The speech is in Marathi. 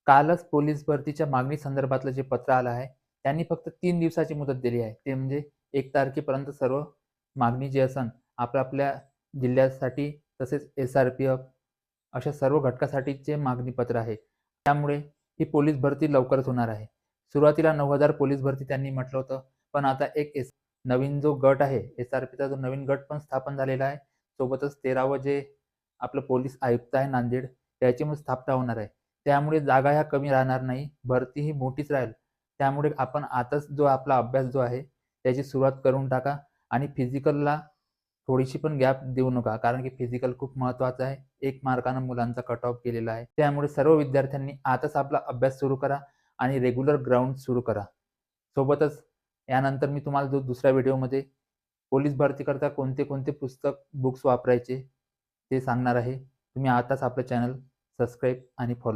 कालच पोलीस भरतीच्या मागणी संदर्भातलं जे पत्र आलं आहे, त्यांनी फक्त 3 दिवसाची मुदत दिली आहे. ते म्हणजे 1 तारखेपर्यंत सर्व मागणी जी असन आपापल्या जिल्ह्यासाठी तसेच एस-आर-पी-एफ अशा सर्व घटकासाठीचे मागणी पत्र आहे. त्यामुळे ही पोलीस भरती लवकरच होणार आहे. सुरुवातीला 9,000 पोलीस भरती त्यांनी म्हटलं होतं, पण आता एक नवीन जो गट आहे, एस-आर-पीचा जो नवीन गट पण स्थापन झालेला आहे. सोबतच 13वं जे आपलं पोलीस आयुक्त आहे नांदेड, त्याची पण स्थापना होणार आहे. त्यामुळे जागा ह्या कमी राहणार नाही, भरती ही मोठीच राहील. त्यामुळे आपण आताच जो आपला अभ्यास जो आहे, त्याची सुरुवात करून टाका आणि फिजिकलला थोडीशी पण गॅप देऊ नका. कारण की फिजिकल खूप महत्त्वाचं आहे. 1 मार्कानं मुलांचा कट ऑफ गेलेला आहे. त्यामुळे सर्व विद्यार्थ्यांनी आताच आपला अभ्यास सुरू करा आणि रेग्युलर ग्राउंड सुरू करा. सोबतच यानंतर मी तुम्हाला जो दुसऱ्या व्हिडिओमध्ये पोलीस भरतीकरता कोणते पुस्तक, बुक्स वापरायचे ते सांगणार आहे. तुम्ही आताच आपलं चॅनल सबस्क्राईब आणि फॉलो